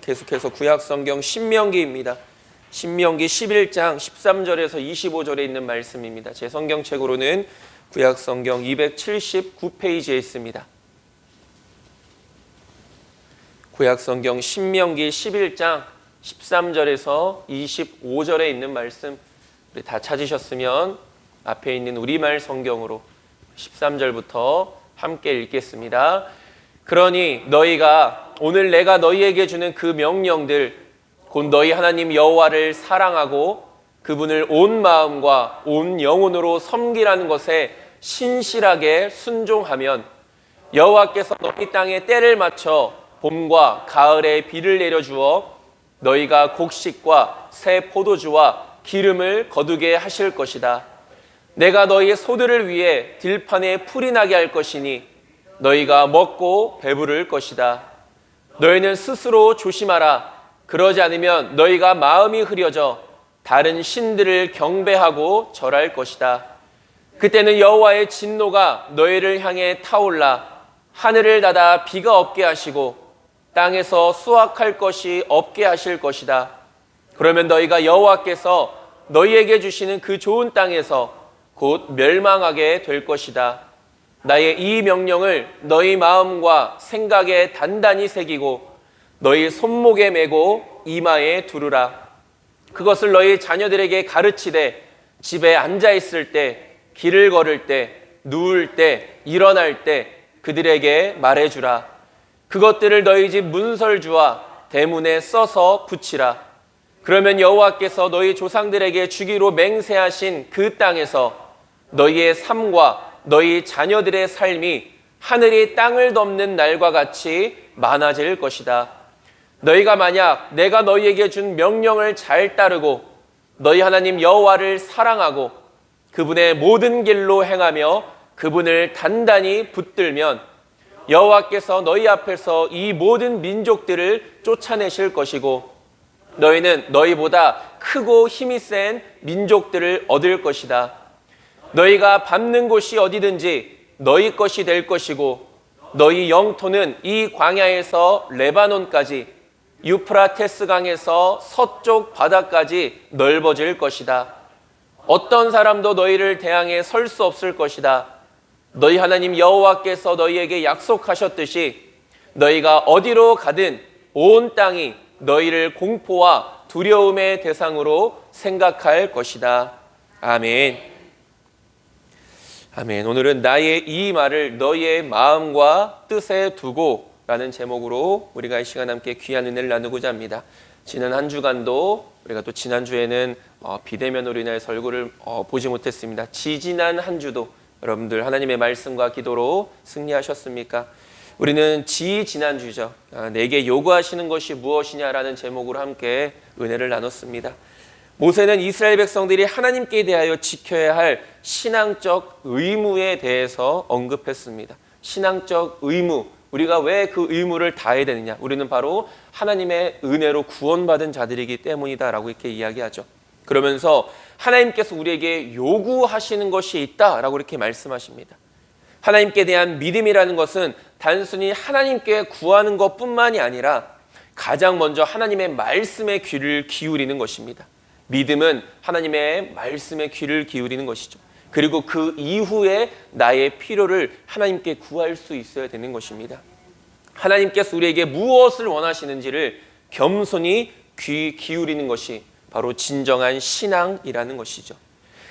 계속해서 구약성경 신명기입니다. 신명기 11장 13절에서 25절에 있는 말씀입니다. 제 성경책으로는 구약성경 279페이지에 있습니다. 구약성경 신명기 11장 13절에서 25절에 있는 말씀, 우리 다 찾으셨으면 앞에 있는 우리말 성경으로 13절부터 함께 읽겠습니다. 그러니 너희가 오늘 내가 너희에게 주는 그 명령들, 곧 너희 하나님 여호와를 사랑하고 그분을 온 마음과 온 영혼으로 섬기라는 것에 신실하게 순종하면 여호와께서 너희 땅에 때를 맞춰 봄과 가을에 비를 내려주어 너희가 곡식과 새 포도주와 기름을 거두게 하실 것이다. 내가 너희의 소들을 위해 들판에 풀이 나게 할 것이니 너희가 먹고 배부를 것이다. 너희는 스스로 조심하라. 그러지 않으면 너희가 마음이 흐려져 다른 신들을 경배하고 절할 것이다. 그때는 여호와의 진노가 너희를 향해 타올라 하늘을 닫아 비가 없게 하시고 땅에서 수확할 것이 없게 하실 것이다. 그러면 너희가 여호와께서 너희에게 주시는 그 좋은 땅에서 곧 멸망하게 될 것이다. 나의 이 명령을 너희 마음과 생각에 단단히 새기고 너희 손목에 메고 이마에 두르라. 그것을 너희 자녀들에게 가르치되 집에 앉아 있을 때, 길을 걸을 때, 누울 때, 일어날 때 그들에게 말해주라. 그것들을 너희 집 문설주와 대문에 써서 붙이라. 그러면 여호와께서 너희 조상들에게 주기로 맹세하신 그 땅에서 너희의 삶과 너희 자녀들의 삶이 하늘이 땅을 덮는 날과 같이 많아질 것이다. 너희가 만약 내가 너희에게 준 명령을 잘 따르고 너희 하나님 여호와를 사랑하고 그분의 모든 길로 행하며 그분을 단단히 붙들면 여호와께서 너희 앞에서 이 모든 민족들을 쫓아내실 것이고 너희는 너희보다 크고 힘이 센 민족들을 얻을 것이다. 너희가 밟는 곳이 어디든지 너희 것이 될 것이고 너희 영토는 이 광야에서 레바논까지 유프라테스 강에서 서쪽 바다까지 넓어질 것이다. 어떤 사람도 너희를 대항해 설 수 없을 것이다. 너희 하나님 여호와께서 너희에게 약속하셨듯이 너희가 어디로 가든 온 땅이 너희를 공포와 두려움의 대상으로 생각할 것이다. 아멘. 아멘. 오늘은 나의 이 말을 너희의 마음과 뜻에 두고 라는 제목으로 우리가 이 시간 함께 귀한 은혜를 나누고자 합니다. 지난 한 주간도 우리가 또 지난주에는 비대면으로 인해서 얼굴을 보지 못했습니다. 지지난 한 주도 여러분들 하나님의 말씀과 기도로 승리하셨습니까? 우리는 지난주죠. 내게 요구하시는 것이 무엇이냐라는 제목으로 함께 은혜를 나눴습니다. 모세는 이스라엘 백성들이 하나님께 대하여 지켜야 할 신앙적 의무에 대해서 언급했습니다. 신앙적 의무, 우리가 왜 그 의무를 다해야 되느냐? 우리는 바로 하나님의 은혜로 구원받은 자들이기 때문이다라고 이렇게 이야기하죠. 그러면서 하나님께서 우리에게 요구하시는 것이 있다라고 이렇게 말씀하십니다. 하나님께 대한 믿음이라는 것은 단순히 하나님께 구하는 것뿐만이 아니라 가장 먼저 하나님의 말씀에 귀를 기울이는 것입니다. 믿음은 하나님의 말씀에 귀를 기울이는 것이죠. 그리고 그 이후에 나의 필요를 하나님께 구할 수 있어야 되는 것입니다. 하나님께서 우리에게 무엇을 원하시는지를 겸손히 귀 기울이는 것이 바로 진정한 신앙이라는 것이죠.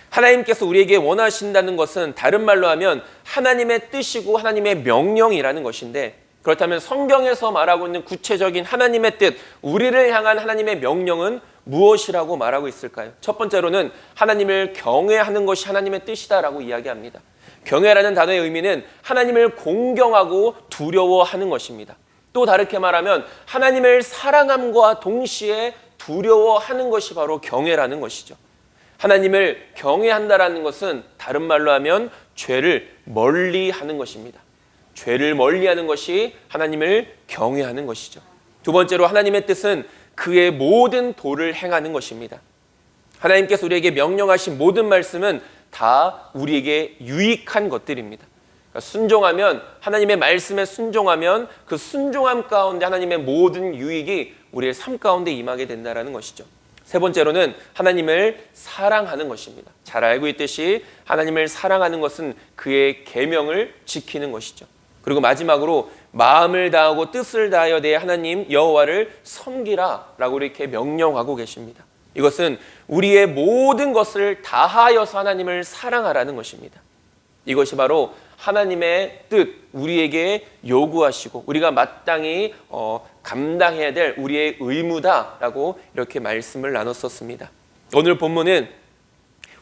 하나님께서 우리에게 원하신다는 것은 다른 말로 하면 하나님의 뜻이고 하나님의 명령이라는 것인데, 그렇다면 성경에서 말하고 있는 구체적인 하나님의 뜻, 우리를 향한 하나님의 명령은 무엇이라고 말하고 있을까요? 첫 번째로는 하나님을 경외하는 것이 하나님의 뜻이다라고 이야기합니다. 경외라는 단어의 의미는 하나님을 공경하고 두려워하는 것입니다. 또 다르게 말하면 하나님을 사랑함과 동시에 두려워하는 것이 바로 경외라는 것이죠. 하나님을 경외한다라는 것은 다른 말로 하면 죄를 멀리하는 것입니다. 죄를 멀리하는 것이 하나님을 경외하는 것이죠. 두 번째로 하나님의 뜻은 그의 모든 도를 행하는 것입니다. 하나님께서 우리에게 명령하신 모든 말씀은 다 우리에게 유익한 것들입니다. 그러니까 순종하면, 하나님의 말씀에 순종하면 그 순종함 가운데 하나님의 모든 유익이 우리의 삶 가운데 임하게 된다는 것이죠. 세 번째로는 하나님을 사랑하는 것입니다. 잘 알고 있듯이 하나님을 사랑하는 것은 그의 계명을 지키는 것이죠. 그리고 마지막으로 마음을 다하고 뜻을 다하여 내 하나님 여호와를 섬기라라고 이렇게 명령하고 계십니다. 이것은 우리의 모든 것을 다하여서 하나님을 사랑하라는 것입니다. 이것이 바로 하나님의 뜻, 우리에게 요구하시고 우리가 마땅히 감당해야 될 우리의 의무다라고 이렇게 말씀을 나눴었습니다. 오늘 본문은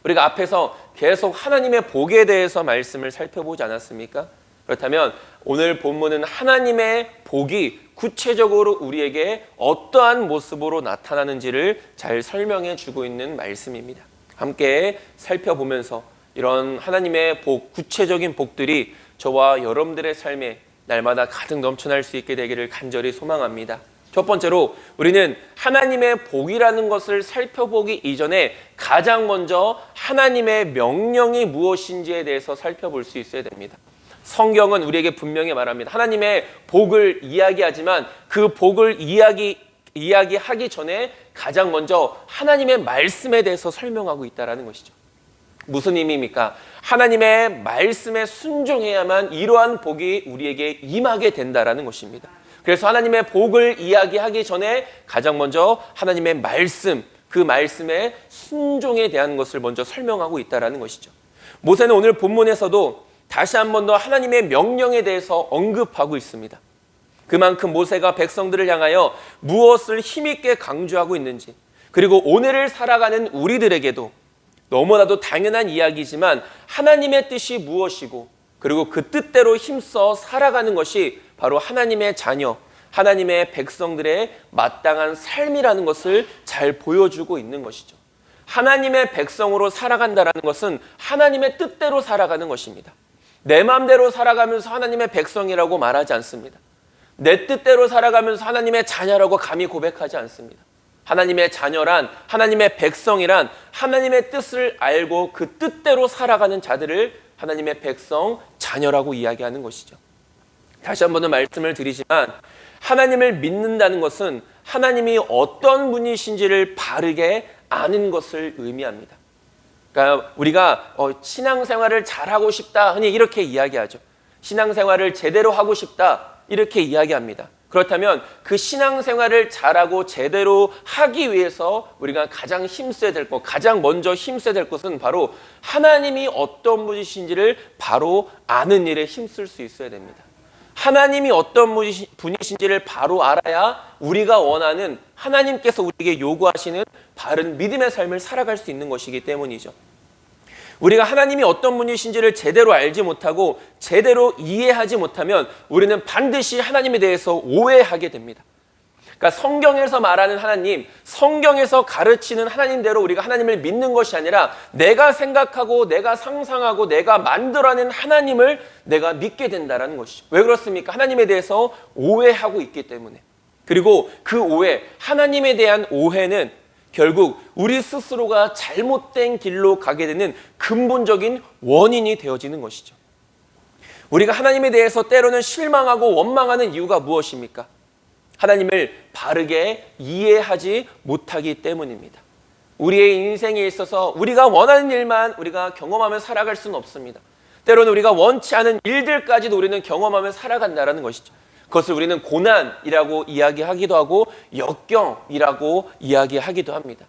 우리가 앞에서 계속 하나님의 복에 대해서 말씀을 살펴보지 않았습니까? 그렇다면 오늘 본문은 하나님의 복이 구체적으로 우리에게 어떠한 모습으로 나타나는지를 잘 설명해 주고 있는 말씀입니다. 함께 살펴보면서 이런 하나님의 복, 구체적인 복들이 저와 여러분들의 삶에 날마다 가득 넘쳐날 수 있게 되기를 간절히 소망합니다. 첫 번째로 우리는 하나님의 복이라는 것을 살펴보기 이전에 가장 먼저 하나님의 명령이 무엇인지에 대해서 살펴볼 수 있어야 됩니다. 성경은 우리에게 분명히 말합니다. 하나님의 복을 이야기하지만 그 복을 이야기하기 전에 가장 먼저 하나님의 말씀에 대해서 설명하고 있다는 것이죠. 무슨 의미입니까? 하나님의 말씀에 순종해야만 이러한 복이 우리에게 임하게 된다는 것입니다. 그래서 하나님의 복을 이야기하기 전에 가장 먼저 하나님의 말씀, 그 말씀의 순종에 대한 것을 먼저 설명하고 있다는 것이죠. 모세는 오늘 본문에서도 다시 한 번 더 하나님의 명령에 대해서 언급하고 있습니다. 그만큼 모세가 백성들을 향하여 무엇을 힘있게 강조하고 있는지, 그리고 오늘을 살아가는 우리들에게도 너무나도 당연한 이야기지만 하나님의 뜻이 무엇이고 그리고 그 뜻대로 힘써 살아가는 것이 바로 하나님의 자녀, 하나님의 백성들의 마땅한 삶이라는 것을 잘 보여주고 있는 것이죠. 하나님의 백성으로 살아간다는 것은 하나님의 뜻대로 살아가는 것입니다. 내 마음대로 살아가면서 하나님의 백성이라고 말하지 않습니다. 내 뜻대로 살아가면서 하나님의 자녀라고 감히 고백하지 않습니다. 하나님의 자녀란, 하나님의 백성이란 하나님의 뜻을 알고 그 뜻대로 살아가는 자들을 하나님의 백성, 자녀라고 이야기하는 것이죠. 다시 한번 더 말씀을 드리지만 하나님을 믿는다는 것은 하나님이 어떤 분이신지를 바르게 아는 것을 의미합니다. 그러니까 우리가 신앙생활을 잘하고 싶다 흔히 이렇게 이야기하죠. 신앙생활을 제대로 하고 싶다 이렇게 이야기합니다. 그렇다면 그 신앙생활을 잘하고 제대로 하기 위해서 우리가 가장 힘써야 될 것, 가장 먼저 힘써야 될 것은 바로 하나님이 어떤 분이신지를 바로 아는 일에 힘쓸 수 있어야 됩니다. 하나님이 어떤 분이신지를 바로 알아야 우리가 원하는 하나님께서 우리에게 요구하시는 바른 믿음의 삶을 살아갈 수 있는 것이기 때문이죠. 우리가 하나님이 어떤 분이신지를 제대로 알지 못하고 제대로 이해하지 못하면 우리는 반드시 하나님에 대해서 오해하게 됩니다. 그러니까 성경에서 말하는 하나님, 성경에서 가르치는 하나님대로 우리가 하나님을 믿는 것이 아니라 내가 생각하고 내가 상상하고 내가 만들어낸 하나님을 내가 믿게 된다는 것이죠. 왜 그렇습니까? 하나님에 대해서 오해하고 있기 때문에. 그리고 그 오해, 하나님에 대한 오해는 결국 우리 스스로가 잘못된 길로 가게 되는 근본적인 원인이 되어지는 것이죠. 우리가 하나님에 대해서 때로는 실망하고 원망하는 이유가 무엇입니까? 하나님을 바르게 이해하지 못하기 때문입니다. 우리의 인생에 있어서 우리가 원하는 일만 우리가 경험하며 살아갈 수는 없습니다. 때로는 우리가 원치 않은 일들까지도 우리는 경험하며 살아간다는 것이죠. 그것을 우리는 고난이라고 이야기하기도 하고 역경이라고 이야기하기도 합니다.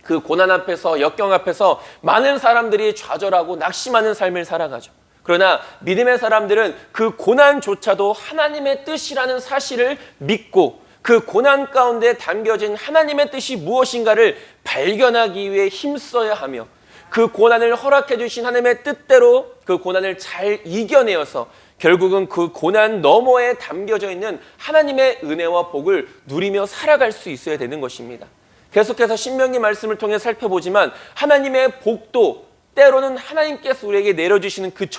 그 고난 앞에서, 역경 앞에서 많은 사람들이 좌절하고 낙심하는 삶을 살아가죠. 그러나 믿음의 사람들은 그 고난조차도 하나님의 뜻이라는 사실을 믿고 그 고난 가운데 담겨진 하나님의 뜻이 무엇인가를 발견하기 위해 힘써야 하며 그 고난을 허락해 주신 하나님의 뜻대로 그 고난을 잘 이겨내어서 결국은 그 고난 너머에 담겨져 있는 하나님의 은혜와 복을 누리며 살아갈 수 있어야 되는 것입니다. 계속해서 신명기 말씀을 통해 살펴보지만 하나님의 복도 때로는 하나님께서 우리에게 내려주시는 그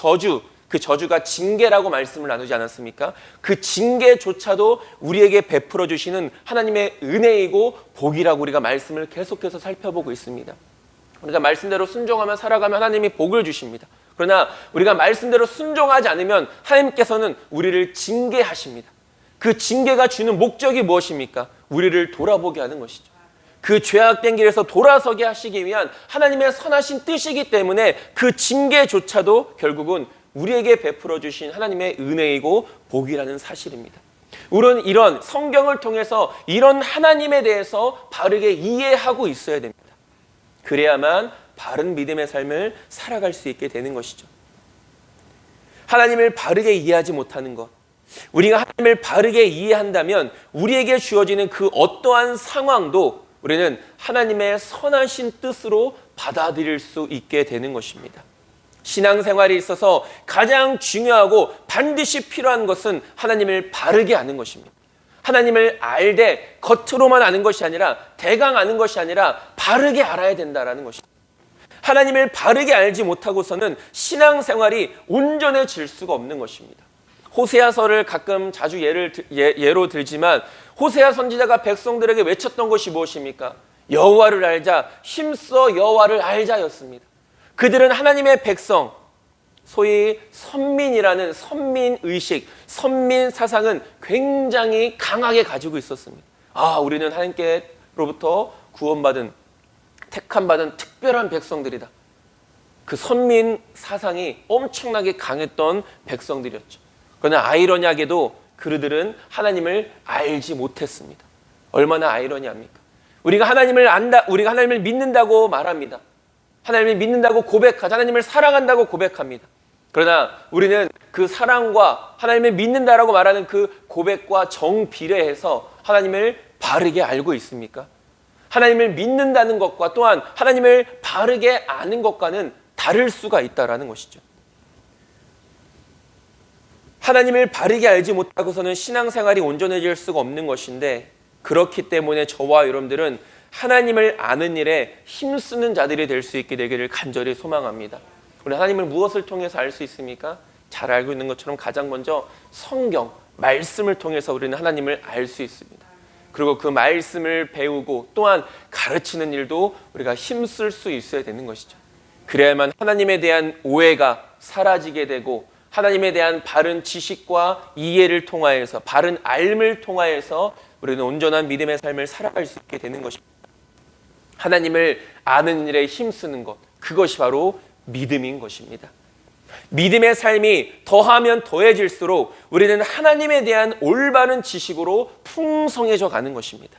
저주가 징계라고 말씀을 나누지 않았습니까? 그 징계조차도 우리에게 베풀어 주시는 하나님의 은혜이고 복이라고 우리가 말씀을 계속해서 살펴보고 있습니다. 우리가 말씀대로 순종하며 살아가면 하나님이 복을 주십니다. 그러나 우리가 말씀대로 순종하지 않으면 하나님께서는 우리를 징계하십니다. 그 징계가 주는 목적이 무엇입니까? 우리를 돌아보게 하는 것이죠. 그 죄악된 길에서 돌아서게 하시기 위한 하나님의 선하신 뜻이기 때문에 그 징계조차도 결국은 우리에게 베풀어 주신 하나님의 은혜이고 복이라는 사실입니다. 우리는 이런 성경을 통해서 이런 하나님에 대해서 바르게 이해하고 있어야 됩니다. 그래야만 바른 믿음의 삶을 살아갈 수 있게 되는 것이죠. 하나님을 바르게 이해하지 못하는 것, 우리가 하나님을 바르게 이해한다면 우리에게 주어지는 그 어떠한 상황도 우리는 하나님의 선하신 뜻으로 받아들일 수 있게 되는 것입니다. 신앙생활에 있어서 가장 중요하고 반드시 필요한 것은 하나님을 바르게 아는 것입니다. 하나님을 알되 겉으로만 아는 것이 아니라 대강 아는 것이 아니라 바르게 알아야 된다는 것입니다. 하나님을 바르게 알지 못하고서는 신앙생활이 온전해질 수가 없는 것입니다. 호세아서를 가끔 자주 예로 들지만 호세아 선지자가 백성들에게 외쳤던 것이 무엇입니까? 여호와를 알자, 힘써 여호와를 알자였습니다. 그들은 하나님의 백성, 소위 선민이라는 선민의식, 선민사상은 굉장히 강하게 가지고 있었습니다. 우리는 하나님께로부터 구원받은, 택함받은 특별한 백성들이다. 그 선민사상이 엄청나게 강했던 백성들이었죠. 그러나 아이러니하게도 그들은 하나님을 알지 못했습니다. 얼마나 아이러니합니까? 우리가 하나님을 안다, 우리가 하나님을 믿는다고 말합니다. 하나님을 믿는다고 고백하자, 하나님을 사랑한다고 고백합니다. 그러나 우리는 그 사랑과 하나님을 믿는다라고 말하는 그 고백과 정비례해서 하나님을 바르게 알고 있습니까? 하나님을 믿는다는 것과 또한 하나님을 바르게 아는 것과는 다를 수가 있다는 것이죠. 하나님을 바르게 알지 못하고서는 신앙생활이 온전해질 수가 없는 것인데, 그렇기 때문에 저와 여러분들은 하나님을 아는 일에 힘쓰는 자들이 될 수 있게 되기를 간절히 소망합니다. 우리 하나님을 무엇을 통해서 알 수 있습니까? 잘 알고 있는 것처럼 가장 먼저 성경, 말씀을 통해서 우리는 하나님을 알 수 있습니다. 그리고 그 말씀을 배우고 또한 가르치는 일도 우리가 힘쓸 수 있어야 되는 것이죠. 그래야만 하나님에 대한 오해가 사라지게 되고 하나님에 대한 바른 지식과 이해를 통하여서, 바른 알을 통하여서 우리는 온전한 믿음의 삶을 살아갈 수 있게 되는 것입니다. 하나님을 아는 일에 힘쓰는 것, 그것이 바로 믿음인 것입니다. 믿음의 삶이 더하면 더해질수록 우리는 하나님에 대한 올바른 지식으로 풍성해져 가는 것입니다.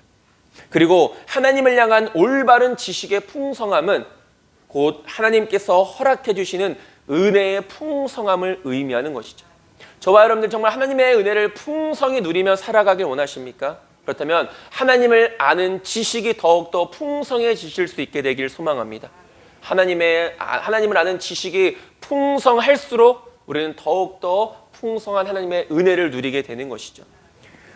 그리고 하나님을 향한 올바른 지식의 풍성함은 곧 하나님께서 허락해 주시는 은혜의 풍성함을 의미하는 것이죠. 저와 여러분들 정말 하나님의 은혜를 풍성히 누리며 살아가길 원하십니까? 그렇다면 하나님을 아는 지식이 더욱더 풍성해지실 수 있게 되길 소망합니다. 하나님을 아는 지식이 풍성할수록 우리는 더욱더 풍성한 하나님의 은혜를 누리게 되는 것이죠.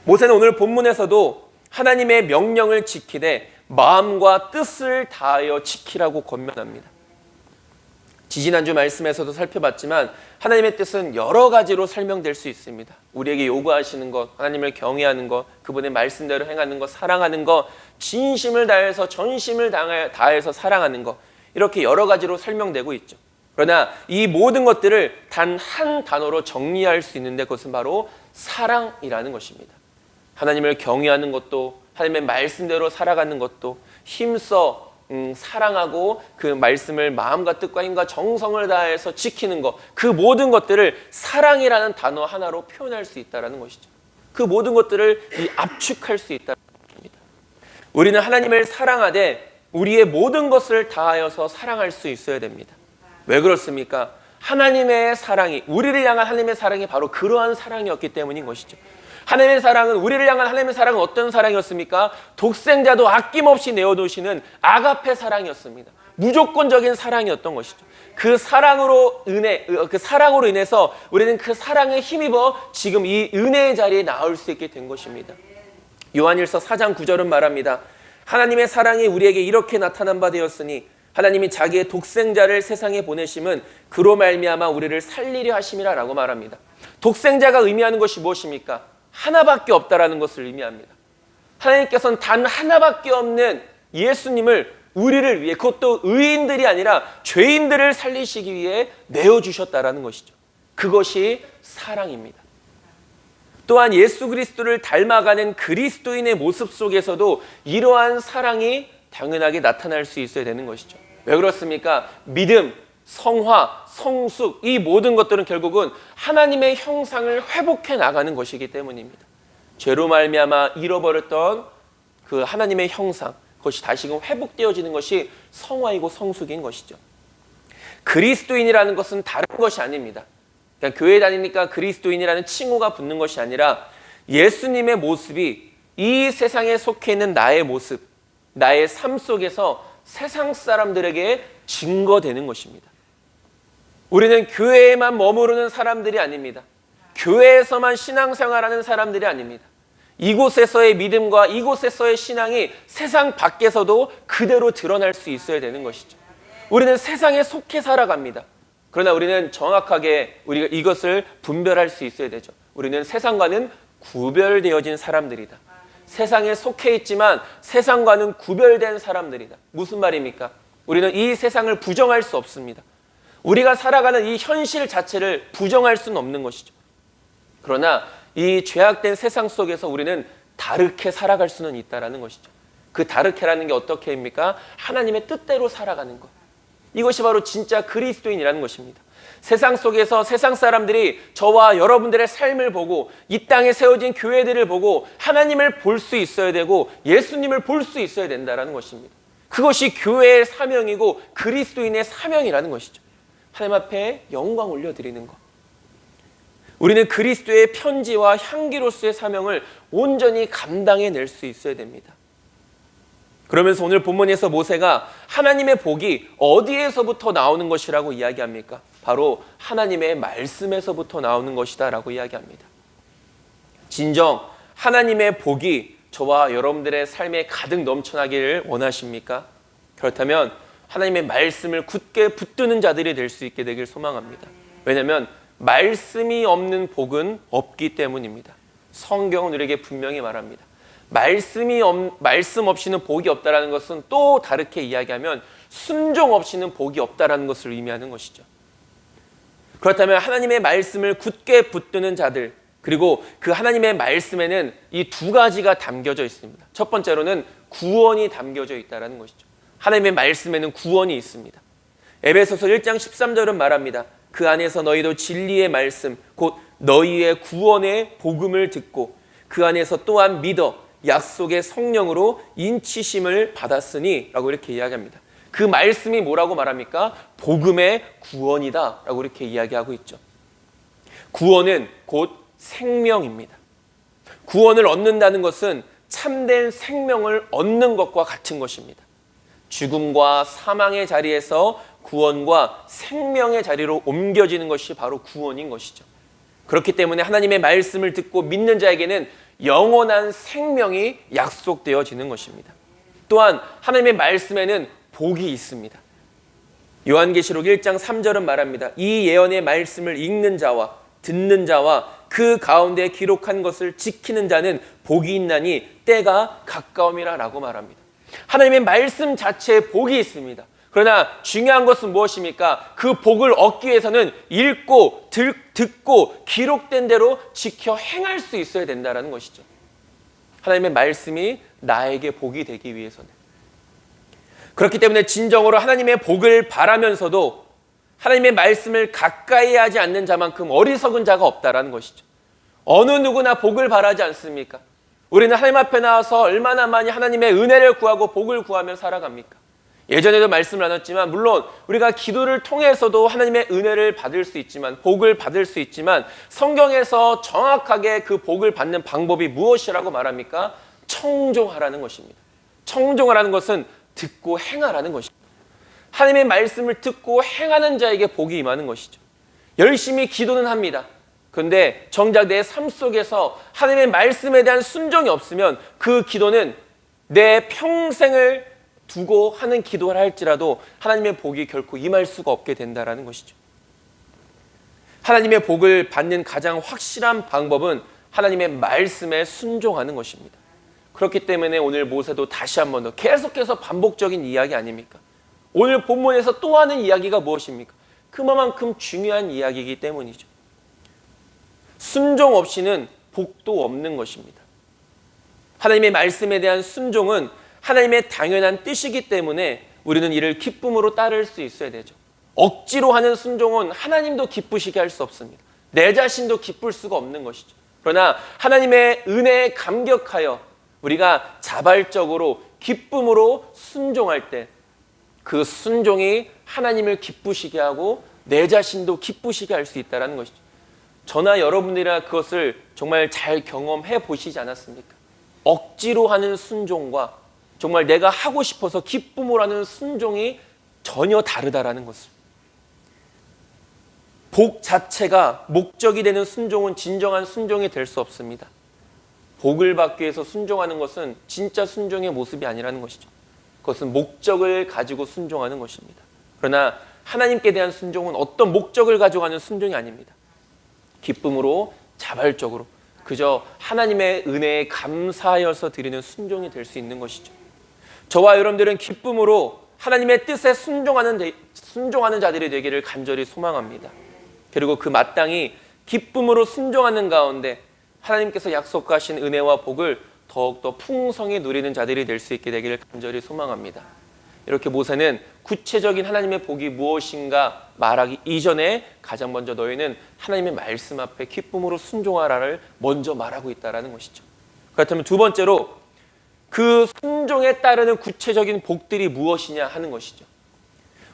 모세는 오늘 본문에서도 하나님의 명령을 지키되 마음과 뜻을 다하여 지키라고 권면합니다. 지지난주 말씀에서도 살펴봤지만 하나님의 뜻은 여러 가지로 설명될 수 있습니다. 우리에게 요구하시는 것, 하나님을 경외하는 것, 그분의 말씀대로 행하는 것, 사랑하는 것, 진심을 다해서 전심을 다해서 사랑하는 것, 이렇게 여러 가지로 설명되고 있죠. 그러나 이 모든 것들을 단 한 단어로 정리할 수 있는데 그것은 바로 사랑이라는 것입니다. 하나님을 경외하는 것도, 하나님의 말씀대로 살아가는 것도, 힘써 사랑하고 그 말씀을 마음과 뜻과 힘과 정성을 다해서 지키는 것, 그 모든 것들을 사랑이라는 단어 하나로 표현할 수 있다는 것이죠. 그 모든 것들을 압축할 수 있다는 것입니다. 우리는 하나님을 사랑하되 우리의 모든 것을 다하여서 사랑할 수 있어야 됩니다. 왜 그렇습니까? 하나님의 사랑이, 우리를 향한 하나님의 사랑이 바로 그러한 사랑이었기 때문인 것이죠. 하나님의 사랑은, 우리를 향한 하나님의 사랑은 어떤 사랑이었습니까? 독생자도 아낌없이 내어놓으시는 아가페 사랑이었습니다. 무조건적인 사랑이었던 것이죠. 그 사랑으로 인해서 우리는 그 사랑에 힘입어 지금 이 은혜의 자리에 나올 수 있게 된 것입니다. 요한일서 4장 9절은 말합니다. 하나님의 사랑이 우리에게 이렇게 나타난 바 되었으니 하나님이 자기의 독생자를 세상에 보내심은 그로 말미암아 우리를 살리려 하심이라 라고 말합니다. 독생자가 의미하는 것이 무엇입니까? 하나밖에 없다라는 것을 의미합니다. 하나님께서는 단 하나밖에 없는 예수님을 우리를 위해, 그것도 의인들이 아니라 죄인들을 살리시기 위해 내어주셨다라는 것이죠. 그것이 사랑입니다. 또한 예수 그리스도를 닮아가는 그리스도인의 모습 속에서도 이러한 사랑이 당연하게 나타날 수 있어야 되는 것이죠. 왜 그렇습니까? 믿음, 성화, 성숙, 이 모든 것들은 결국은 하나님의 형상을 회복해 나가는 것이기 때문입니다. 죄로 말미암아 잃어버렸던 그 하나님의 형상, 그것이 다시금 회복되어지는 것이 성화이고 성숙인 것이죠. 그리스도인이라는 것은 다른 것이 아닙니다. 그냥 교회 다니니까 그리스도인이라는 칭호가 붙는 것이 아니라 예수님의 모습이 이 세상에 속해 있는 나의 모습, 나의 삶 속에서 세상 사람들에게 증거되는 것입니다. 우리는 교회에만 머무르는 사람들이 아닙니다. 교회에서만 신앙생활하는 사람들이 아닙니다. 이곳에서의 믿음과 이곳에서의 신앙이 세상 밖에서도 그대로 드러날 수 있어야 되는 것이죠. 우리는 세상에 속해 살아갑니다. 그러나 우리는 정확하게 우리가 이것을 분별할 수 있어야 되죠. 우리는 세상과는 구별되어진 사람들이다. 세상에 속해 있지만 세상과는 구별된 사람들이다. 무슨 말입니까? 우리는 이 세상을 부정할 수 없습니다. 우리가 살아가는 이 현실 자체를 부정할 수는 없는 것이죠. 그러나 이 죄악된 세상 속에서 우리는 다르게 살아갈 수는 있다는 것이죠. 그 다르게라는 게 어떻게 입니까? 하나님의 뜻대로 살아가는 것. 이것이 바로 진짜 그리스도인이라는 것입니다. 세상 속에서 세상 사람들이 저와 여러분들의 삶을 보고 이 땅에 세워진 교회들을 보고 하나님을 볼 수 있어야 되고 예수님을 볼 수 있어야 된다는 것입니다. 그것이 교회의 사명이고 그리스도인의 사명이라는 것이죠. 하나님 앞에 영광 올려드리는 것. 우리는 그리스도의 편지와 향기로서의 사명을 온전히 감당해낼 수 있어야 됩니다. 그러면서 오늘 본문에서 모세가 하나님의 복이 어디에서부터 나오는 것이라고 이야기합니까? 바로 하나님의 말씀에서부터 나오는 것이다 라고 이야기합니다. 진정 하나님의 복이 저와 여러분들의 삶에 가득 넘쳐나기를 원하십니까? 그렇다면 하나님의 말씀을 굳게 붙드는 자들이 될 수 있게 되길 소망합니다. 왜냐하면 말씀이 없는 복은 없기 때문입니다. 성경은 우리에게 분명히 말합니다. 말씀 없이는 복이 없다라는 것은 또 다르게 이야기하면 순종 없이는 복이 없다라는 것을 의미하는 것이죠. 그렇다면 하나님의 말씀을 굳게 붙드는 자들, 그리고 그 하나님의 말씀에는 이 두 가지가 담겨져 있습니다. 첫 번째로는 구원이 담겨져 있다는 것이죠. 하나님의 말씀에는 구원이 있습니다. 에베소서 1장 13절은 말합니다. 그 안에서 너희도 진리의 말씀, 곧 너희의 구원의 복음을 듣고 그 안에서 또한 믿어 약속의 성령으로 인치심을 받았으니 라고 이렇게 이야기합니다. 그 말씀이 뭐라고 말합니까? 복음의 구원이다 라고 이렇게 이야기하고 있죠. 구원은 곧 생명입니다. 구원을 얻는다는 것은 참된 생명을 얻는 것과 같은 것입니다. 죽음과 사망의 자리에서 구원과 생명의 자리로 옮겨지는 것이 바로 구원인 것이죠. 그렇기 때문에 하나님의 말씀을 듣고 믿는 자에게는 영원한 생명이 약속되어지는 것입니다. 또한 하나님의 말씀에는 복이 있습니다. 요한계시록 1장 3절은 말합니다. 이 예언의 말씀을 읽는 자와 듣는 자와 그 가운데 기록한 것을 지키는 자는 복이 있나니 때가 가까움이라 라고 말합니다. 하나님의 말씀 자체에 복이 있습니다. 그러나 중요한 것은 무엇입니까? 그 복을 얻기 위해서는 읽고 듣고 기록된 대로 지켜 행할 수 있어야 된다는 것이죠. 하나님의 말씀이 나에게 복이 되기 위해서는. 그렇기 때문에 진정으로 하나님의 복을 바라면서도 하나님의 말씀을 가까이 하지 않는 자만큼 어리석은 자가 없다라는 것이죠. 어느 누구나 복을 바라지 않습니까? 우리는 하나님 앞에 나와서 얼마나 많이 하나님의 은혜를 구하고 복을 구하며 살아갑니까? 예전에도 말씀을 나눴지만 물론 우리가 기도를 통해서도 하나님의 은혜를 받을 수 있지만 복을 받을 수 있지만 성경에서 정확하게 그 복을 받는 방법이 무엇이라고 말합니까? 청종하라는 것입니다. 청종하라는 것은 듣고 행하라는 것입니다. 하나님의 말씀을 듣고 행하는 자에게 복이 임하는 것이죠. 열심히 기도는 합니다. 그런데 정작 내 삶 속에서 하나님의 말씀에 대한 순종이 없으면 그 기도는 내 평생을 두고 하는 기도를 할지라도 하나님의 복이 결코 임할 수가 없게 된다는 것이죠. 하나님의 복을 받는 가장 확실한 방법은 하나님의 말씀에 순종하는 것입니다. 그렇기 때문에 오늘 모세도 다시 한 번 더 계속해서 반복적인 이야기 아닙니까? 오늘 본문에서 또 하는 이야기가 무엇입니까? 그만큼 중요한 이야기이기 때문이죠. 순종 없이는 복도 없는 것입니다. 하나님의 말씀에 대한 순종은 하나님의 당연한 뜻이기 때문에 우리는 이를 기쁨으로 따를 수 있어야 되죠. 억지로 하는 순종은 하나님도 기쁘시게 할 수 없습니다. 내 자신도 기쁠 수가 없는 것이죠. 그러나 하나님의 은혜에 감격하여 우리가 자발적으로 기쁨으로 순종할 때 그 순종이 하나님을 기쁘시게 하고 내 자신도 기쁘시게 할 수 있다는 것이죠. 저나 여러분들이나 그것을 정말 잘 경험해 보시지 않았습니까? 억지로 하는 순종과 정말 내가 하고 싶어서 기쁨으로 하는 순종이 전혀 다르다라는 것을. 복 자체가 목적이 되는 순종은 진정한 순종이 될 수 없습니다. 복을 받기 위해서 순종하는 것은 진짜 순종의 모습이 아니라는 것이죠. 그것은 목적을 가지고 순종하는 것입니다. 그러나 하나님께 대한 순종은 어떤 목적을 가지고 하는 순종이 아닙니다. 기쁨으로 자발적으로 그저 하나님의 은혜에 감사하여서 드리는 순종이 될 수 있는 것이죠. 저와 여러분들은 기쁨으로 하나님의 뜻에 순종하는 자들이 되기를 간절히 소망합니다. 그리고 그 마땅히 기쁨으로 순종하는 가운데 하나님께서 약속하신 은혜와 복을 더욱더 풍성히 누리는 자들이 될 수 있게 되기를 간절히 소망합니다. 이렇게 모세는 구체적인 하나님의 복이 무엇인가 말하기 이전에 가장 먼저 너희는 하나님의 말씀 앞에 기쁨으로 순종하라를 먼저 말하고 있다는 것이죠. 그렇다면 두 번째로 그 순종에 따르는 구체적인 복들이 무엇이냐 하는 것이죠.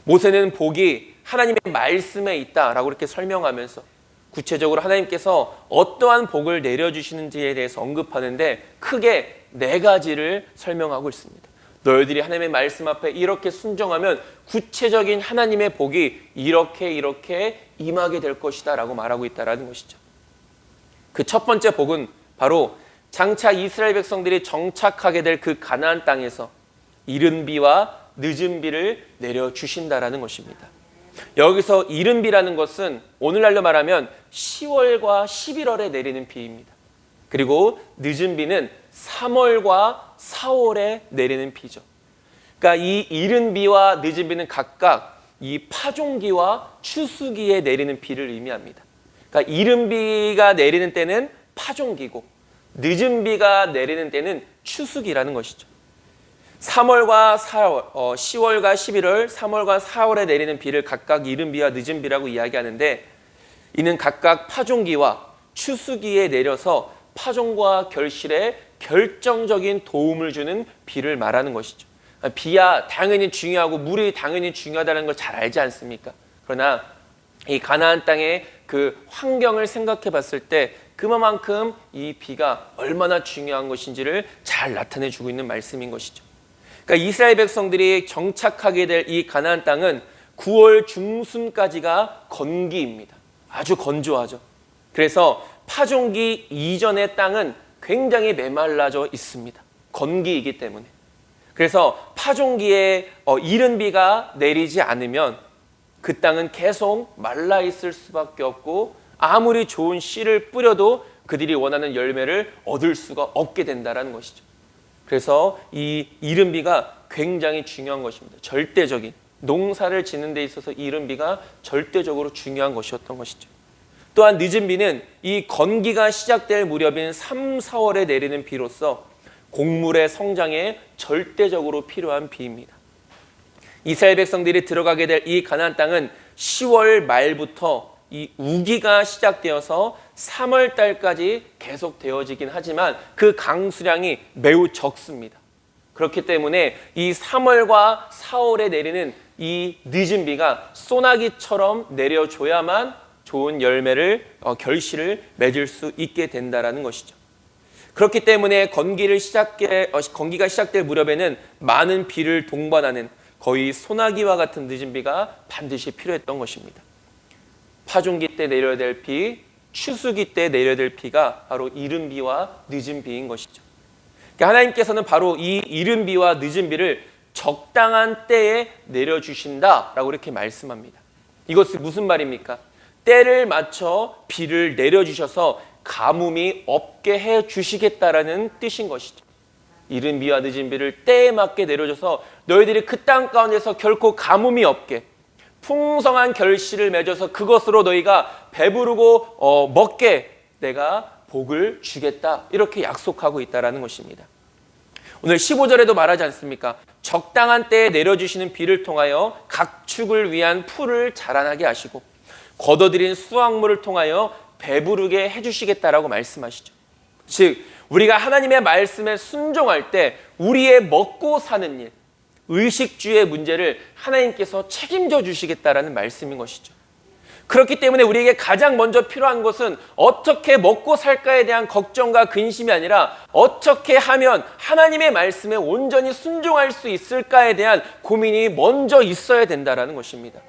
모세는 복이 하나님의 말씀에 있다라고 이렇게 설명하면서 구체적으로 하나님께서 어떠한 복을 내려주시는지에 대해서 언급하는데 크게 네 가지를 설명하고 있습니다. 너희들이 하나님의 말씀 앞에 이렇게 순종하면 구체적인 하나님의 복이 이렇게 임하게 될 것이다 라고 말하고 있다는 것이죠. 그 첫 번째 복은 바로 장차 이스라엘 백성들이 정착하게 될 그 가나안 땅에서 이른 비와 늦은 비를 내려주신다라는 것입니다. 여기서 이른 비라는 것은 오늘날로 말하면 10월과 11월에 내리는 비입니다. 그리고 늦은 비는 3월과 4월에 내리는 비죠. 그러니까 이 이른 비와 늦은 비는 각각 이 파종기와 추수기에 내리는 비를 의미합니다. 그러니까 이른 비가 내리는 때는 파종기고 늦은 비가 내리는 때는 추수기라는 것이죠. 3월과 4월, 10월과 11월, 3월과 4월에 내리는 비를 각각 이른 비와 늦은 비라고 이야기하는데 이는 각각 파종기와 추수기에 내려서 파종과 결실에 결정적인 도움을 주는 비를 말하는 것이죠. 비야 당연히 중요하고 물이 당연히 중요하다는 걸 잘 알지 않습니까? 그러나 이 가나안 땅의 그 환경을 생각해 봤을 때 그만큼 이 비가 얼마나 중요한 것인지를 잘 나타내 주고 있는 말씀인 것이죠. 그러니까 이스라엘 백성들이 정착하게 될 이 가나안 땅은 9월 중순까지가 건기입니다. 아주 건조하죠. 그래서 파종기 이전의 땅은 굉장히 메말라져 있습니다. 건기이기 때문에. 그래서 파종기에 이른 비가 내리지 않으면 그 땅은 계속 말라 있을 수밖에 없고 아무리 좋은 씨를 뿌려도 그들이 원하는 열매를 얻을 수가 없게 된다는 것이죠. 그래서 이 이른 비가 굉장히 중요한 것입니다. 절대적인 농사를 짓는 데 있어서 이른 비가 절대적으로 중요한 것이었던 것이죠. 또한 늦은 비는 이 건기가 시작될 무렵인 3, 4월에 내리는 비로서 곡물의 성장에 절대적으로 필요한 비입니다. 이스라엘 백성들이 들어가게 될 이 가나안 땅은 10월 말부터 이 우기가 시작되어서 3월 달까지 계속 되어지긴 하지만 그 강수량이 매우 적습니다. 그렇기 때문에 이 3월과 4월에 내리는 이 늦은 비가 소나기처럼 내려줘야만 좋은 열매를 결실을 맺을 수 있게 된다라는 것이죠. 그렇기 때문에 건기가 시작될 무렵에는 많은 비를 동반하는 거의 소나기와 같은 늦은 비가 반드시 필요했던 것입니다. 파종기 때 내려야 될 비, 추수기 때 내려야 될 비가 바로 이른 비와 늦은 비인 것이죠. 그러니까 하나님께서는 바로 이 이른 비와 늦은 비를 적당한 때에 내려주신다라고 이렇게 말씀합니다. 이것은 무슨 말입니까? 때를 맞춰 비를 내려주셔서 가뭄이 없게 해주시겠다라는 뜻인 것이죠. 이른 비와 늦은 비를 때에 맞게 내려줘서 너희들이 그 땅 가운데서 결코 가뭄이 없게 풍성한 결실을 맺어서 그것으로 너희가 배부르고 먹게 내가 복을 주겠다 이렇게 약속하고 있다는 것입니다. 오늘 15절에도 말하지 않습니까? 적당한 때에 내려주시는 비를 통하여 각축을 위한 풀을 자라나게 하시고 걷어들인 수확물을 통하여 배부르게 해주시겠다라고 말씀하시죠. 즉 우리가 하나님의 말씀에 순종할 때 우리의 먹고 사는 일, 의식주의 문제를 하나님께서 책임져 주시겠다라는 말씀인 것이죠. 그렇기 때문에 우리에게 가장 먼저 필요한 것은 어떻게 먹고 살까에 대한 걱정과 근심이 아니라 어떻게 하면 하나님의 말씀에 온전히 순종할 수 있을까에 대한 고민이 먼저 있어야 된다는 것입니다.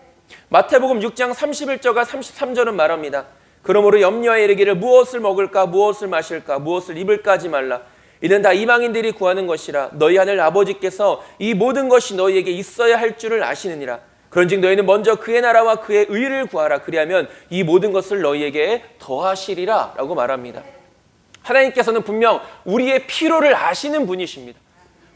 마태복음 6장 31절과 33절은 말합니다. 그러므로 염려하여 이르기를 무엇을 먹을까 무엇을 마실까 무엇을 입을까 하지 말라. 이는 다 이방인들이 구하는 것이라. 너희 하늘 아버지께서 이 모든 것이 너희에게 있어야 할 줄을 아시느니라. 그런즉 너희는 먼저 그의 나라와 그의 의를 구하라. 그리하면 이 모든 것을 너희에게 더하시리라 라고 말합니다. 하나님께서는 분명 우리의 필요를 아시는 분이십니다.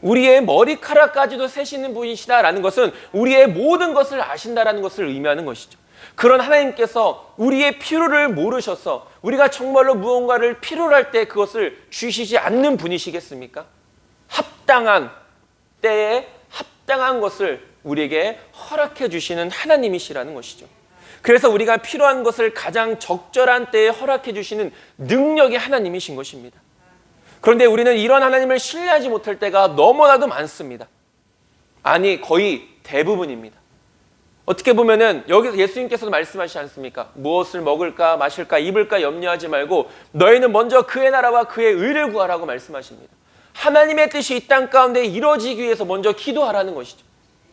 우리의 머리카락까지도 세시는 분이시다라는 것은 우리의 모든 것을 아신다라는 것을 의미하는 것이죠. 그런 하나님께서 우리의 필요를 모르셔서 우리가 정말로 무언가를 필요로 할 때 그것을 주시지 않는 분이시겠습니까? 합당한 때에 합당한 것을 우리에게 허락해 주시는 하나님이시라는 것이죠. 그래서 우리가 필요한 것을 가장 적절한 때에 허락해 주시는 능력의 하나님이신 것입니다. 그런데 우리는 이런 하나님을 신뢰하지 못할 때가 너무나도 많습니다. 아니 거의 대부분입니다. 어떻게 보면은 여기서 예수님께서도 말씀하시지 않습니까? 무엇을 먹을까 마실까 입을까 염려하지 말고 너희는 먼저 그의 나라와 그의 의를 구하라고 말씀하십니다. 하나님의 뜻이 이 땅 가운데 이루어지기 위해서 먼저 기도하라는 것이죠.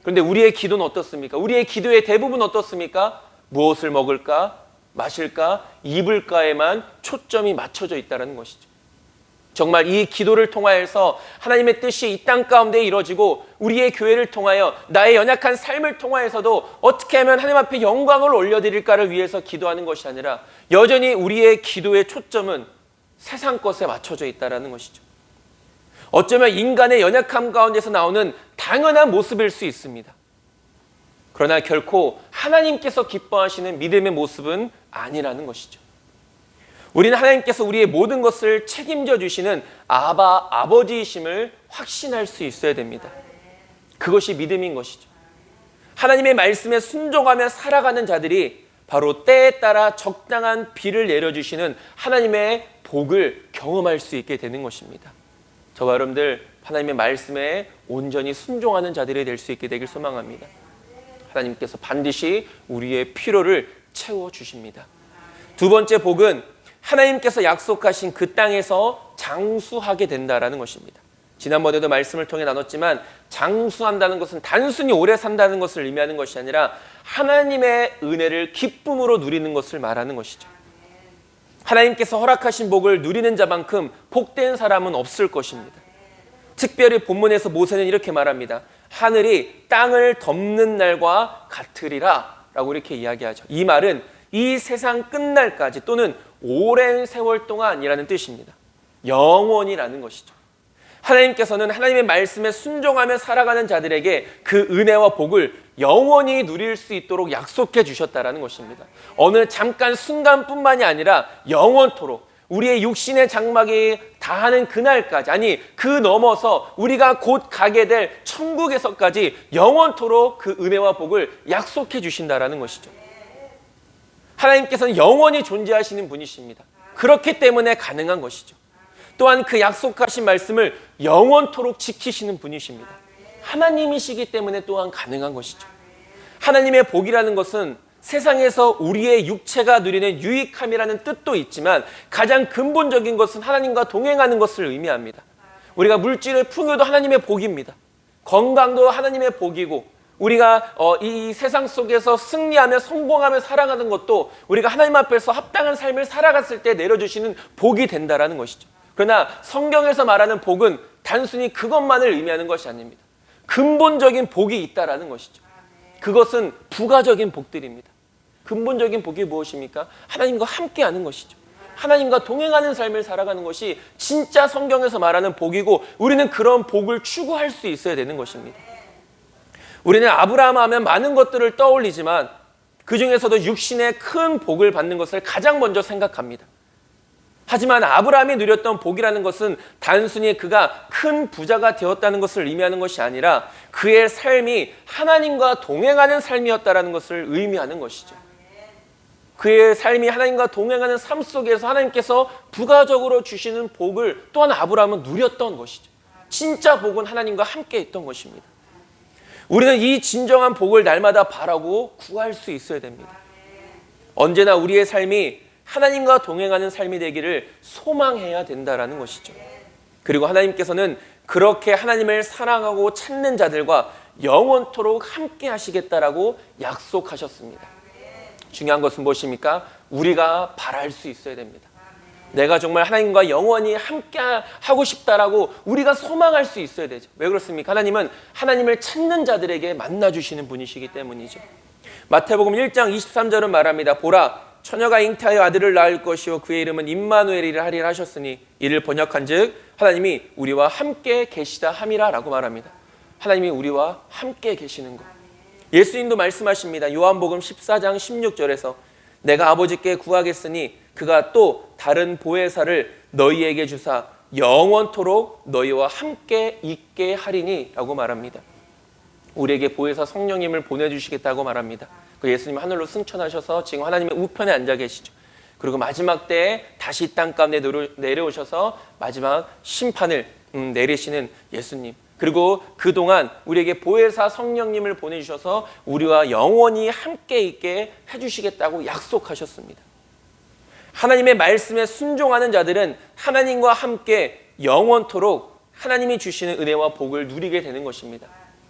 그런데 우리의 기도는 어떻습니까? 우리의 기도의 대부분 어떻습니까? 무엇을 먹을까 마실까 입을까에만 초점이 맞춰져 있다는 것이죠. 정말 이 기도를 통하여서 하나님의 뜻이 이 땅 가운데 이루어지고 우리의 교회를 통하여 나의 연약한 삶을 통하여서도 어떻게 하면 하나님 앞에 영광을 올려드릴까를 위해서 기도하는 것이 아니라 여전히 우리의 기도의 초점은 세상 것에 맞춰져 있다는 것이죠. 어쩌면 인간의 연약함 가운데서 나오는 당연한 모습일 수 있습니다. 그러나 결코 하나님께서 기뻐하시는 믿음의 모습은 아니라는 것이죠. 우리는 하나님께서 우리의 모든 것을 책임져 주시는 아버지이심을 확신할 수 있어야 됩니다. 그것이 믿음인 것이죠. 하나님의 말씀에 순종하며 살아가는 자들이 바로 때에 따라 적당한 비를 내려주시는 하나님의 복을 경험할 수 있게 되는 것입니다. 저와 여러분들 하나님의 말씀에 온전히 순종하는 자들이 될 수 있게 되길 소망합니다. 하나님께서 반드시 우리의 필요를 채워주십니다. 두 번째 복은 하나님께서 약속하신 그 땅에서 장수하게 된다라는 것입니다. 지난번에도 말씀을 통해 나눴지만 장수한다는 것은 단순히 오래 산다는 것을 의미하는 것이 아니라 하나님의 은혜를 기쁨으로 누리는 것을 말하는 것이죠. 하나님께서 허락하신 복을 누리는 자만큼 복된 사람은 없을 것입니다. 특별히 본문에서 모세는 이렇게 말합니다. 하늘이 땅을 덮는 날과 같으리라 라고 이렇게 이야기하죠. 이 말은 이 세상 끝날까지 또는 오랜 세월 동안이라는 뜻입니다. 영원이라는 것이죠. 하나님께서는 하나님의 말씀에 순종하며 살아가는 자들에게 그 은혜와 복을 영원히 누릴 수 있도록 약속해 주셨다는 것입니다. 어느 잠깐 순간뿐만이 아니라 영원토록 우리의 육신의 장막이 다하는 그날까지, 아니 그 넘어서 우리가 곧 가게 될 천국에서까지 영원토록 그 은혜와 복을 약속해 주신다는 것이죠. 하나님께서는 영원히 존재하시는 분이십니다. 그렇기 때문에 가능한 것이죠. 또한 그 약속하신 말씀을 영원토록 지키시는 분이십니다. 하나님이시기 때문에 또한 가능한 것이죠. 하나님의 복이라는 것은 세상에서 우리의 육체가 누리는 유익함이라는 뜻도 있지만 가장 근본적인 것은 하나님과 동행하는 것을 의미합니다. 우리가 물질을 풍요도 하나님의 복입니다. 건강도 하나님의 복이고 우리가 이 세상 속에서 승리하며 성공하며 살아가는 것도 우리가 하나님 앞에서 합당한 삶을 살아갔을 때 내려주시는 복이 된다라는 것이죠. 그러나 성경에서 말하는 복은 단순히 그것만을 의미하는 것이 아닙니다. 근본적인 복이 있다라는 것이죠. 그것은 부가적인 복들입니다. 근본적인 복이 무엇입니까? 하나님과 함께하는 것이죠. 하나님과 동행하는 삶을 살아가는 것이 진짜 성경에서 말하는 복이고 우리는 그런 복을 추구할 수 있어야 되는 것입니다. 우리는 아브라함 하면 많은 것들을 떠올리지만 그 중에서도 육신의 큰 복을 받는 것을 가장 먼저 생각합니다. 하지만 아브라함이 누렸던 복이라는 것은 단순히 그가 큰 부자가 되었다는 것을 의미하는 것이 아니라 그의 삶이 하나님과 동행하는 삶이었다는 것을 의미하는 것이죠. 그의 삶이 하나님과 동행하는 삶 속에서 하나님께서 부가적으로 주시는 복을 또한 아브라함은 누렸던 것이죠. 진짜 복은 하나님과 함께 있던 것입니다. 우리는 이 진정한 복을 날마다 바라고 구할 수 있어야 됩니다. 언제나 우리의 삶이 하나님과 동행하는 삶이 되기를 소망해야 된다는 것이죠. 그리고 하나님께서는 그렇게 하나님을 사랑하고 찾는 자들과 영원토록 함께 하시겠다라고 약속하셨습니다. 중요한 것은 무엇입니까? 우리가 바랄 수 있어야 됩니다. 내가 정말 하나님과 영원히 함께 하고 싶다라고 우리가 소망할 수 있어야 되죠. 왜 그렇습니까? 하나님은 하나님을 찾는 자들에게 만나주시는 분이시기 때문이죠. 마태복음 1장 23절은 말합니다. 보라, 처녀가 잉태하여 아들을 낳을 것이요 그의 이름은 임마누엘이라 하리라 하셨으니 이를 번역한즉 하나님이 우리와 함께 계시다 함이라 라고 말합니다. 하나님이 우리와 함께 계시는 것. 예수님도 말씀하십니다. 요한복음 14장 16절에서 내가 아버지께 구하겠으니 그가 또 다른 보혜사를 너희에게 주사 영원토록 너희와 함께 있게 하리니 라고 말합니다. 우리에게 보혜사 성령님을 보내주시겠다고 말합니다. 그 예수님 하늘로 승천하셔서 지금 하나님의 우편에 앉아 계시죠. 그리고 마지막 때에 다시 땅 가운데 내려오셔서 마지막 심판을 내리시는 예수님. 그리고 그동안 우리에게 보혜사 성령님을 보내주셔서 우리와 영원히 함께 있게 해주시겠다고 약속하셨습니다. 하나님의 말씀에 순종하는 자들은 하나님과 함께 영원토록 하나님이 주시는 은혜와 복을 누리게 되는 것입니다.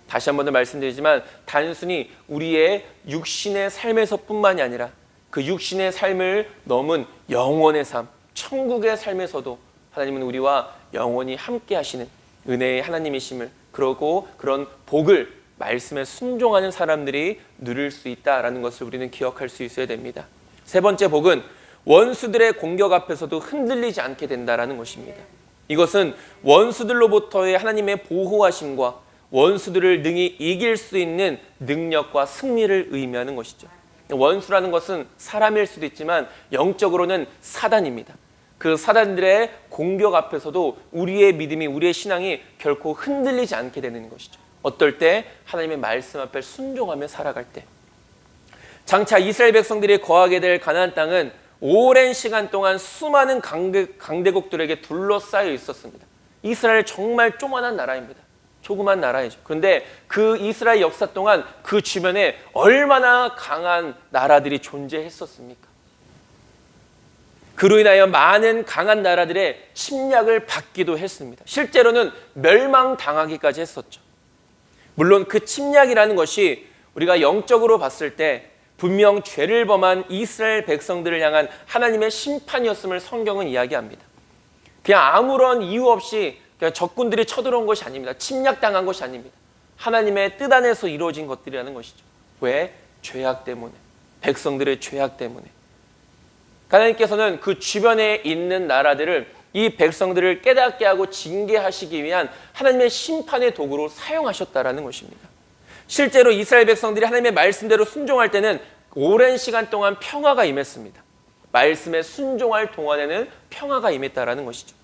다시 한 번 더 말씀드리지만 단순히 우리의 육신의 삶에서뿐만이 아니라 그 육신의 삶을 넘은 영원의 삶, 천국의 삶에서도 하나님은 우리와 영원히 함께 하시는 은혜의 하나님이심을, 그러고 그런 복을 말씀에 순종하는 사람들이 누릴 수 있다라는 것을 우리는 기억할 수 있어야 됩니다. 세 번째 복은 원수들의 공격 앞에서도 흔들리지 않게 된다라는 것입니다. 이것은 원수들로부터의 하나님의 보호하심과 원수들을 능히 이길 수 있는 능력과 승리를 의미하는 것이죠. 원수라는 것은 사람일 수도 있지만 영적으로는 사단입니다. 그 사단들의 공격 앞에서도 우리의 믿음이, 우리의 신앙이 결코 흔들리지 않게 되는 것이죠. 어떨 때? 하나님의 말씀 앞에 순종하며 살아갈 때. 장차 이스라엘 백성들이 거하게 될 가나안 땅은 오랜 시간 동안 수많은 강대국들에게 둘러싸여 있었습니다. 이스라엘 정말 조그만한 나라입니다. 조그만 나라이죠. 그런데 그 이스라엘 역사 동안 그 주변에 얼마나 강한 나라들이 존재했었습니까? 그로 인하여 많은 강한 나라들의 침략을 받기도 했습니다. 실제로는 멸망당하기까지 했었죠. 물론 그 침략이라는 것이 우리가 영적으로 봤을 때 분명 죄를 범한 이스라엘 백성들을 향한 하나님의 심판이었음을 성경은 이야기합니다. 그냥 아무런 이유 없이 그냥 적군들이 쳐들어온 것이 아닙니다. 침략당한 것이 아닙니다. 하나님의 뜻 안에서 이루어진 것들이라는 것이죠. 왜? 죄악 때문에, 백성들의 죄악 때문에. 하나님께서는 그 주변에 있는 나라들을, 이 백성들을 깨닫게 하고 징계하시기 위한 하나님의 심판의 도구로 사용하셨다라는 것입니다. 실제로 이스라엘 백성들이 하나님의 말씀대로 순종할 때는 오랜 시간 동안 평화가 임했습니다. 말씀에 순종할 동안에는 평화가 임했다라는 것이죠.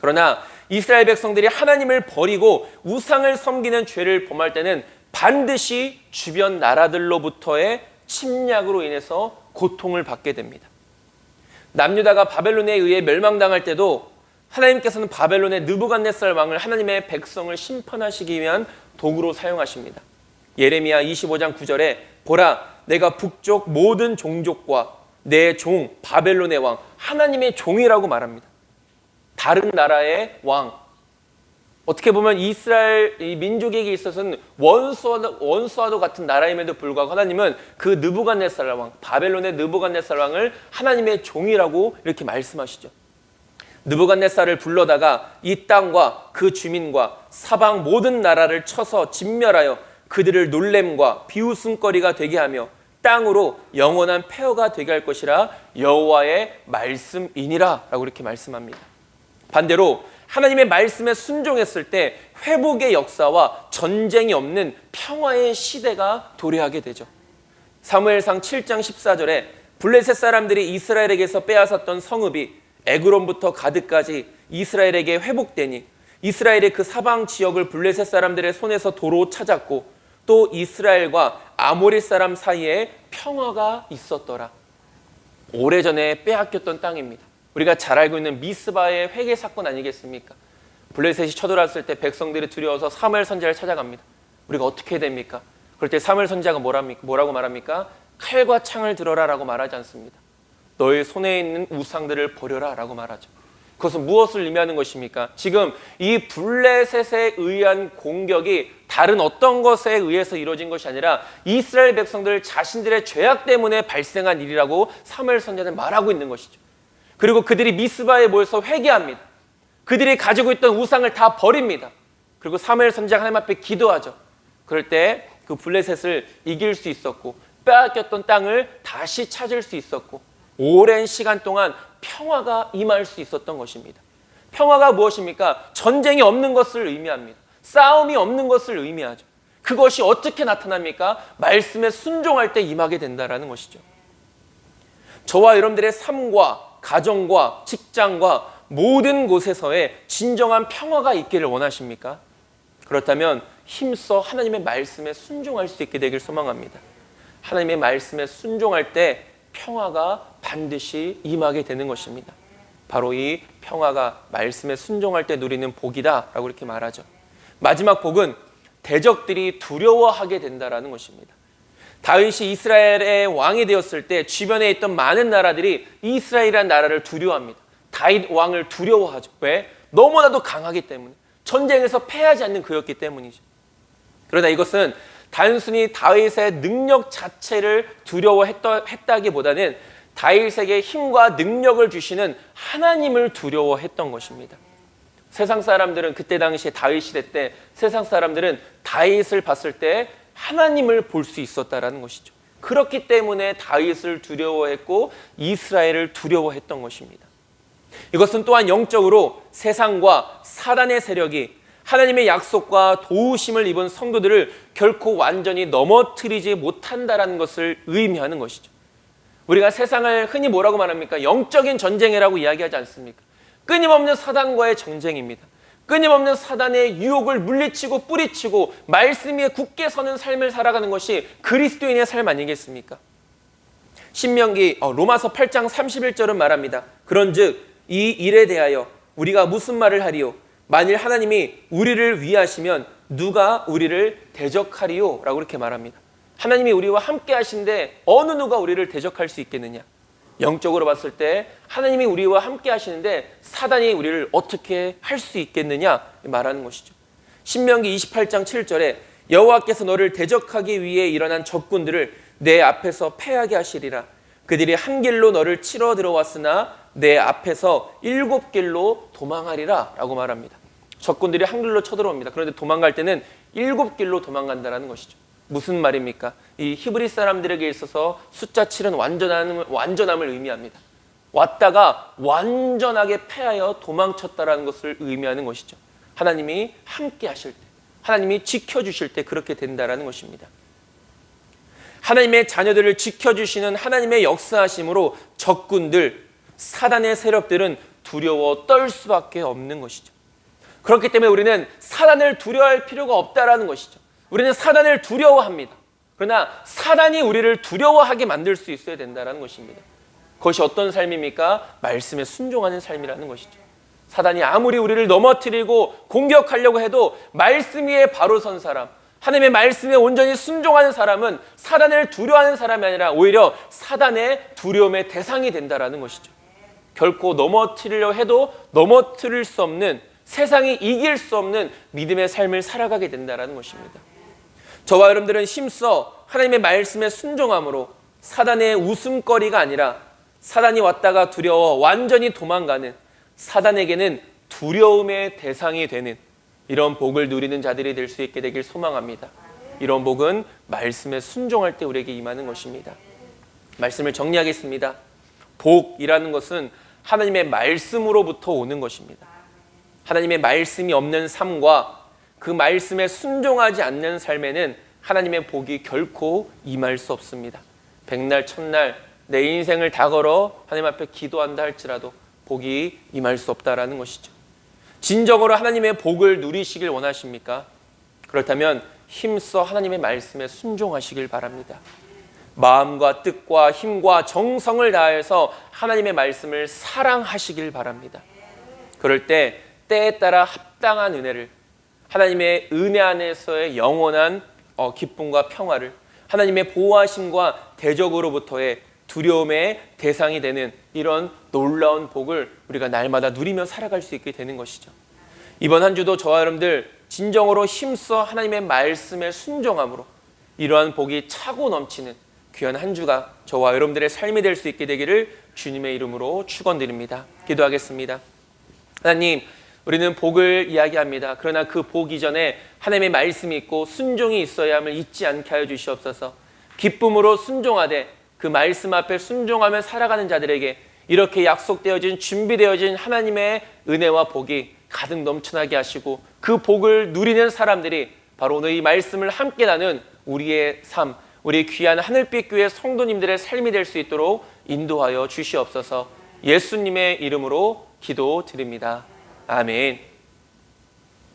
그러나 이스라엘 백성들이 하나님을 버리고 우상을 섬기는 죄를 범할 때는 반드시 주변 나라들로부터의 침략으로 인해서 고통을 받게 됩니다. 남유다가 바벨론에 의해 멸망당할 때도 하나님께서는 바벨론의 느부갓네살 왕을 하나님의 백성을 심판하시기 위한 도구로 사용하십니다. 예레미야 25장 9절에 보라, 내가 북쪽 모든 종족과 내 종 바벨론의 왕, 하나님의 종이라고 말합니다. 다른 나라의 왕. 어떻게 보면 이스라엘 이 민족에게 있어서는 원수와도 같은 나라임에도 불구하고 하나님은 그 느부갓네살 왕, 바벨론의 느부갓네살 왕을 하나님의 종이라고 이렇게 말씀하시죠. 느부갓네살을 불러다가 이 땅과 그 주민과 사방 모든 나라를 쳐서 진멸하여 그들을 놀램과 비웃음거리가 되게 하며 땅으로 영원한 폐허가 되게 할 것이라 여호와의 말씀이니라 라고 이렇게 말씀합니다. 반대로 하나님의 말씀에 순종했을 때 회복의 역사와 전쟁이 없는 평화의 시대가 도래하게 되죠. 사무엘상 7장 14절에 블레셋 사람들이 이스라엘에게서 빼앗았던 성읍이 에그론부터 가드까지 이스라엘에게 회복되니 이스라엘의 그 사방 지역을 블레셋 사람들의 손에서 도로 찾았고 또 이스라엘과 아모리 사람 사이에 평화가 있었더라. 오래전에 빼앗겼던 땅입니다. 우리가 잘 알고 있는 미스바의 회개 사건 아니겠습니까? 블레셋이 쳐들어왔을 때 백성들이 두려워서 사무엘 선지자를 찾아갑니다. 우리가 어떻게 해야 됩니까? 그럴 때 사무엘 선지자가 뭐라고 말합니까? 칼과 창을 들어라 라고 말하지 않습니다. 너의 손에 있는 우상들을 버려라 라고 말하죠. 그것은 무엇을 의미하는 것입니까? 지금 이 블레셋에 의한 공격이 다른 어떤 것에 의해서 이루어진 것이 아니라 이스라엘 백성들 자신들의 죄악 때문에 발생한 일이라고 사무엘 선지자는 말하고 있는 것이죠. 그리고 그들이 미스바에 모여서 회개합니다. 그들이 가지고 있던 우상을 다 버립니다. 그리고 사무엘 선지자가 하나님 앞에 기도하죠. 그럴 때 그 블레셋을 이길 수 있었고 빼앗겼던 땅을 다시 찾을 수 있었고 오랜 시간 동안 평화가 임할 수 있었던 것입니다. 평화가 무엇입니까? 전쟁이 없는 것을 의미합니다. 싸움이 없는 것을 의미하죠. 그것이 어떻게 나타납니까? 말씀에 순종할 때 임하게 된다는 것이죠. 저와 여러분들의 삶과 가정과 직장과 모든 곳에서의 진정한 평화가 있기를 원하십니까? 그렇다면 힘써 하나님의 말씀에 순종할 수 있게 되길 소망합니다. 하나님의 말씀에 순종할 때 평화가 반드시 임하게 되는 것입니다. 바로 이 평화가 말씀에 순종할 때 누리는 복이다 라고 이렇게 말하죠. 마지막 복은 대적들이 두려워하게 된다라는 것입니다. 다윗이 이스라엘의 왕이 되었을 때 주변에 있던 많은 나라들이 이스라엘이라는 나라를 두려워합니다. 다윗 왕을 두려워하죠. 왜? 너무나도 강하기 때문에. 전쟁에서 패하지 않는 그였기 때문이죠. 그러나 이것은 단순히 다윗의 능력 자체를 두려워했다기보다는 다윗에게 힘과 능력을 주시는 하나님을 두려워했던 것입니다. 세상 사람들은 그때 당시에 다윗 시대 때 세상 사람들은 다윗을 봤을 때 하나님을 볼 수 있었다라는 것이죠. 그렇기 때문에 다윗을 두려워했고 이스라엘을 두려워했던 것입니다. 이것은 또한 영적으로 세상과 사단의 세력이 하나님의 약속과 도우심을 입은 성도들을 결코 완전히 넘어뜨리지 못한다라는 것을 의미하는 것이죠. 우리가 세상을 흔히 뭐라고 말합니까? 영적인 전쟁이라고 이야기하지 않습니까? 끊임없는 사단과의 전쟁입니다. 끊임없는 사단의 유혹을 물리치고 뿌리치고 말씀 위에 굳게 서는 삶을 살아가는 것이 그리스도인의 삶 아니겠습니까? 신명기 로마서 8장 31절은 말합니다. 그런즉 이 일에 대하여 우리가 무슨 말을 하리요? 만일 하나님이 우리를 위하시면 누가 우리를 대적하리요? 라고 이렇게 말합니다. 하나님이 우리와 함께 하신데 어느 누가 우리를 대적할 수 있겠느냐? 영적으로 봤을 때 하나님이 우리와 함께 하시는데 사단이 우리를 어떻게 할 수 있겠느냐 말하는 것이죠. 신명기 28장 7절에 여호와께서 너를 대적하기 위해 일어난 적군들을 내 앞에서 패하게 하시리라. 그들이 한 길로 너를 치러 들어왔으나 내 앞에서 7길로 도망하리라 라고 말합니다. 적군들이 한 길로 쳐들어옵니다. 그런데 도망갈 때는 7길로 도망간다는 것이죠. 무슨 말입니까? 이 히브리 사람들에게 있어서 숫자 7은 완전함을 의미합니다. 왔다가 완전하게 패하여 도망쳤다라는 것을 의미하는 것이죠. 하나님이 함께 하실 때, 하나님이 지켜주실 때 그렇게 된다라는 것입니다. 하나님의 자녀들을 지켜주시는 하나님의 역사하심으로 적군들, 사단의 세력들은 두려워 떨 수밖에 없는 것이죠. 그렇기 때문에 우리는 사단을 두려워할 필요가 없다라는 것이죠. 우리는 사단을 두려워합니다. 그러나 사단이 우리를 두려워하게 만들 수 있어야 된다는 것입니다. 그것이 어떤 삶입니까? 말씀에 순종하는 삶이라는 것이죠. 사단이 아무리 우리를 넘어뜨리고 공격하려고 해도 말씀 위에 바로 선 사람, 하나님의 말씀에 온전히 순종하는 사람은 사단을 두려워하는 사람이 아니라 오히려 사단의 두려움의 대상이 된다는 것이죠. 결코 넘어뜨리려 해도 넘어뜨릴 수 없는, 세상이 이길 수 없는 믿음의 삶을 살아가게 된다는 것입니다. 저와 여러분들은 힘써 하나님의 말씀에 순종함으로 사단의 웃음거리가 아니라 사단이 왔다가 두려워 완전히 도망가는, 사단에게는 두려움의 대상이 되는 이런 복을 누리는 자들이 될 수 있게 되길 소망합니다. 이런 복은 말씀에 순종할 때 우리에게 임하는 것입니다. 말씀을 정리하겠습니다. 복이라는 것은 하나님의 말씀으로부터 오는 것입니다. 하나님의 말씀이 없는 삶과 그 말씀에 순종하지 않는 삶에는 하나님의 복이 결코 임할 수 없습니다. 백날 첫날 내 인생을 다 걸어 하나님 앞에 기도한다 할지라도 복이 임할 수 없다라는 것이죠. 진정으로 하나님의 복을 누리시길 원하십니까? 그렇다면 힘써 하나님의 말씀에 순종하시길 바랍니다. 마음과 뜻과 힘과 정성을 다해서 하나님의 말씀을 사랑하시길 바랍니다. 그럴 때 때에 따라 합당한 은혜를, 하나님의 은혜 안에서의 영원한 기쁨과 평화를, 하나님의 보호하심과 대적으로부터의 두려움의 대상이 되는 이런 놀라운 복을 우리가 날마다 누리며 살아갈 수 있게 되는 것이죠. 이번 한 주도 저와 여러분들 진정으로 힘써 하나님의 말씀에 순종함으로 이러한 복이 차고 넘치는 귀한 한 주가 저와 여러분들의 삶이 될 수 있게 되기를 주님의 이름으로 축원드립니다. 기도하겠습니다. 하나님, 우리는 복을 이야기합니다. 그러나 그 복 이전에 하나님의 말씀이 있고 순종이 있어야 함을 잊지 않게 하여 주시옵소서. 기쁨으로 순종하되 그 말씀 앞에 순종하며 살아가는 자들에게 이렇게 약속되어진 준비되어진 하나님의 은혜와 복이 가득 넘쳐나게 하시고 그 복을 누리는 사람들이 바로 오늘 이 말씀을 함께 나눈 우리의 삶, 우리 귀한 하늘빛 교회 성도님들의 삶이 될 수 있도록 인도하여 주시옵소서. 예수님의 이름으로 기도드립니다. 아멘.